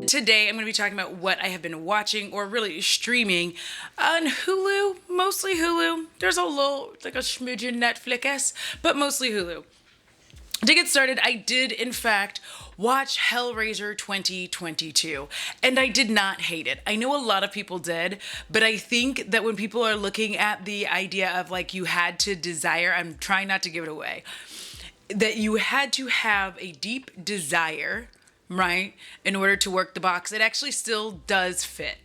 Today I'm going to be talking about what I have been watching or really streaming on Hulu, mostly Hulu. There's a little, like a smidgen Netflix, but mostly Hulu. To get started, I did in fact watch Hellraiser 2022, and I did not hate it. I know a lot of people did, but I think that when people are looking at the idea of like you had to desire, I'm trying not to give it away, that you had to have a deep desire, right, in order to work the box, it actually still does fit.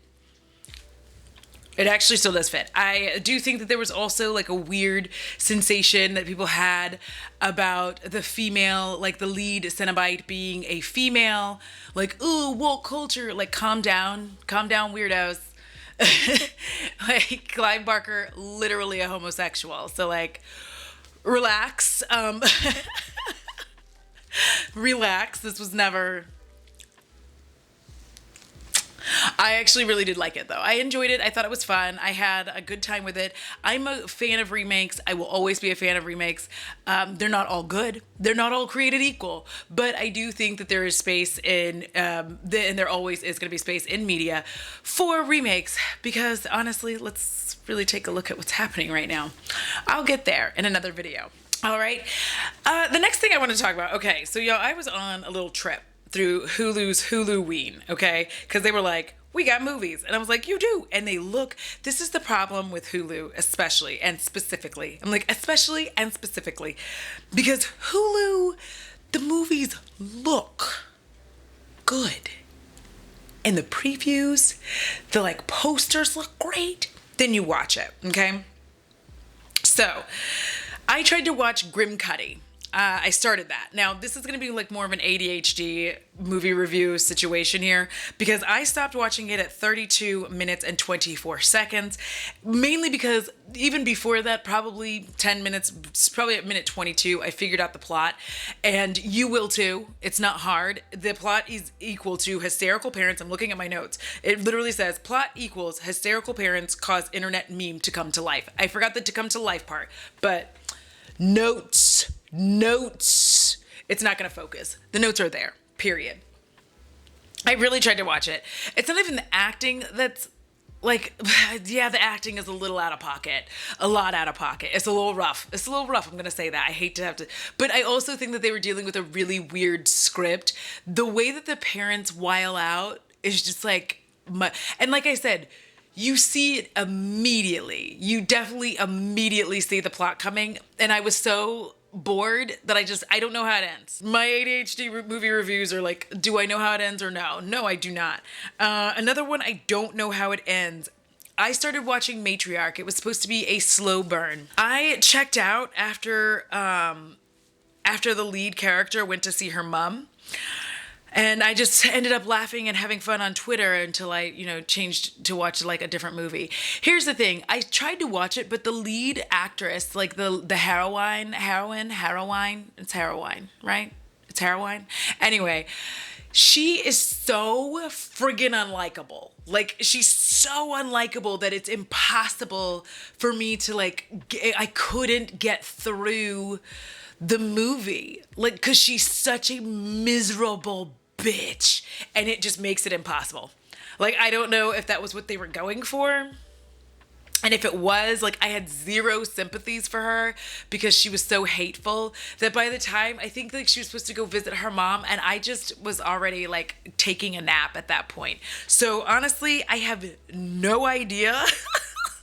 It actually still does fit. I do think that there was also like a weird sensation that people had about the female, like the lead Cenobite being a female, like, ooh, woke culture, like calm down, weirdos. Like Clive Barker, literally a homosexual. So like, relax. Relax. This was never... I actually really did like it though. I enjoyed it. I thought it was fun. I had a good time with it. I'm a fan of remakes. I will always be a fan of remakes. They're not all good. They're not all created equal. But I do think that there is space in, and there always is going to be space in media for remakes. Because honestly, let's really take a look at what's happening right now. I'll get there in another video. All right. The next thing I want to talk about. Okay, so y'all, I was on a little trip through Hulu's Hulu-Ween, okay? Because they were like, we got movies. And I was like, you do. And they look, this is the problem with Hulu, especially and specifically. I'm like, especially and specifically. Because Hulu, the movies look good. And the previews, the like posters look great. Then you watch it, okay? So, I tried to watch Cutty. I started that. Now, this is going to be like more of an ADHD movie review situation here because I stopped watching it at 32 minutes and 24 seconds, mainly because even before that, probably 10 minutes, probably at minute 22, I figured out the plot, and you will too. It's not hard. The plot is equal to hysterical parents. I'm looking at my notes. It literally says plot equals hysterical parents cause internet meme to come to life. I forgot the to come to life part, but notes. It's not going to focus. The notes are there, period. I really tried to watch it. It's not even the acting that's like, yeah, the acting is a little out of pocket. A lot out of pocket. It's a little rough. I'm going to say that. I hate to have to. But I also think that they were dealing with a really weird script. The way that the parents while out is just like, and like I said, you see it immediately. You definitely immediately see the plot coming. And I was so bored that I don't know how it ends. My ADHD movie reviews are like, do I know how it ends or no? No, I do not. Another one, I don't know how it ends. I started watching Matriarch. It was supposed to be a slow burn. I checked out after the lead character went to see her mom. And I just ended up laughing and having fun on Twitter until I, changed to watch like a different movie. Here's the thing. I tried to watch it, but the lead actress, like the heroine, it's heroine, right? It's heroine. Anyway, she is so friggin' unlikable. Like, she's so unlikable that it's impossible for me to I couldn't get through the movie, like, because she's such a miserable bitch, and it just makes it impossible. Like, I don't know if that was what they were going for, and if it was, like, I had zero sympathies for her because she was so hateful that by the time, I think, like, she was supposed to go visit her mom, and I just was already, like, taking a nap at that point. So, honestly, I have no idea.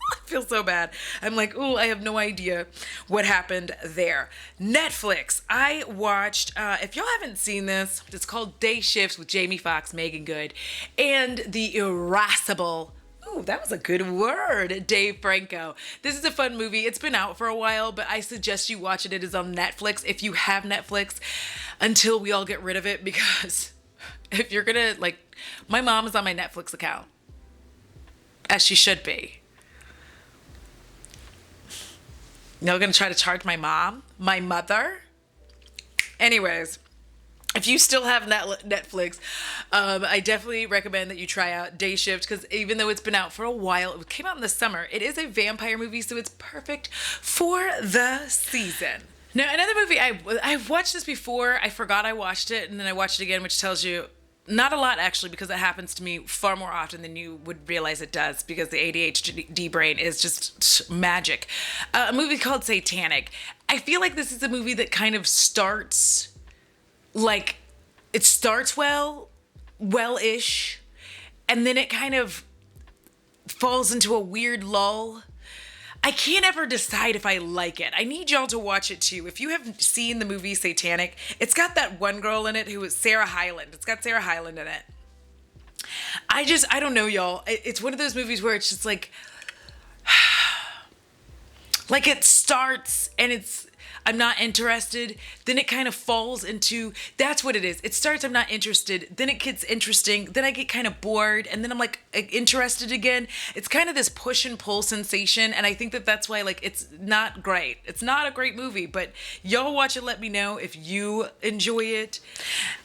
I feel so bad. I'm like, ooh, I have no idea what happened there. Netflix. I watched, if y'all haven't seen this, it's called Day Shifts with Jamie Foxx, Megan Good, and the irascible, ooh, that was a good word, Dave Franco. This is a fun movie. It's been out for a while, but I suggest you watch it. It is on Netflix if you have Netflix until we all get rid of it, because if you're gonna, like, my mom is on my Netflix account, as she should be. Y'all gonna try to charge my mom? My mother? Anyways, if you still have Netflix, I definitely recommend that you try out Day Shift, because even though it's been out for a while, it came out in the summer. It is a vampire movie, so it's perfect for the season. Now, another movie, I've watched this before. I forgot I watched it, and then I watched it again, which tells you Not a lot, actually, because it happens to me far more often than you would realize it does, because the ADHD brain is just magic. A movie called Satanic. I feel like this is a movie that kind of starts, like, it starts well-ish, and then it kind of falls into a weird lull. I can't ever decide if I like it. I need y'all to watch it too. If you haven't seen the movie Satanic, it's got that one girl in it who is Sarah Hyland. It's got Sarah Hyland in it. I don't know, y'all. It's one of those movies where it's just like it starts and I'm not interested, then it kind of falls into, that's what it is. It starts, I'm not interested, then it gets interesting, then I get kind of bored, and then I'm like interested again. It's kind of this push and pull sensation, and I think that that's why, like, it's not great. It's not a great movie, but y'all watch it, let me know if you enjoy it.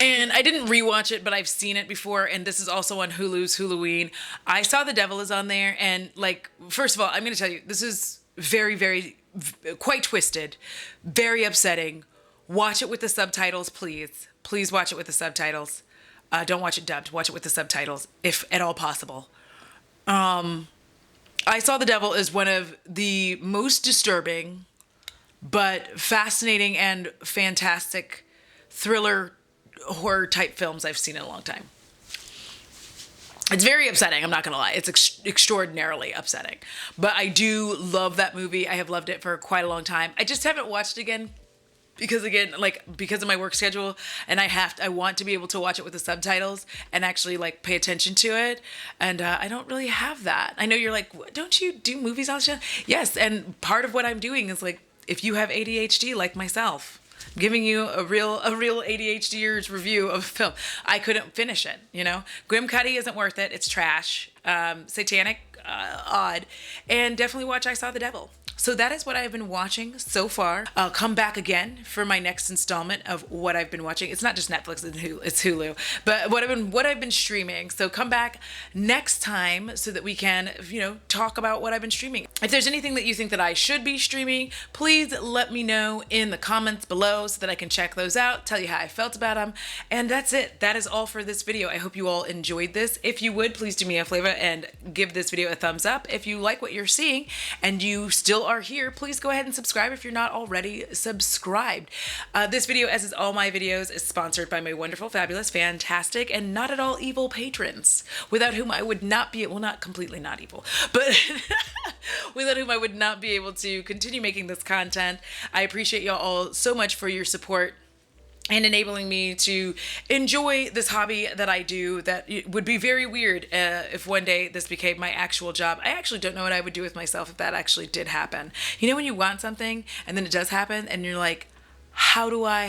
And I didn't rewatch it, but I've seen it before, and this is also on Hulu's Hulu-Ween. I Saw the Devil is on there, and, like, first of all, I'm going to tell you, this is very, very, quite twisted, very upsetting. Watch it with the subtitles, please. Please watch it with the subtitles. Don't watch it dubbed. Watch it with the subtitles, if at all possible. I Saw the Devil is one of the most disturbing, but fascinating and fantastic thriller horror type films I've seen in a long time. It's very upsetting, I'm not going to lie. It's extraordinarily upsetting. But I do love that movie. I have loved it for quite a long time. I just haven't watched it again because of my work schedule, and I want to be able to watch it with the subtitles and actually, like, pay attention to it. And I don't really have that. I know you're like, don't you do movies on the show? Yes, and part of what I'm doing is, like, if you have ADHD like myself, giving you a real ADHDer's review of a film. I couldn't finish it, you know? Cutty isn't worth it. It's trash. Satanic, odd. And definitely watch I Saw the Devil. So that is what I've been watching so far. I'll come back again for my next installment of what I've been watching. It's not just Netflix and Hulu, it's Hulu. But what I've been streaming. So come back next time so that we can, talk about what I've been streaming. If there's anything that you think that I should be streaming, please let me know in the comments below so that I can check those out, tell you how I felt about them. And that's it. That is all for this video. I hope you all enjoyed this. If you would, please do me a favor and give this video a thumbs up. If you like what you're seeing and you still are here, please go ahead and subscribe if you're not already subscribed. This video, as is all my videos, is sponsored by my wonderful, fabulous, fantastic, and not at all evil patrons, without whom I would not be, well, not completely not evil, but without whom I would not be able to continue making this content. I appreciate y'all all so much for your support and enabling me to enjoy this hobby that I do. That it would be very weird if one day this became my actual job. I actually don't know what I would do with myself if that actually did happen. You know when you want something and then it does happen and you're like, how do I?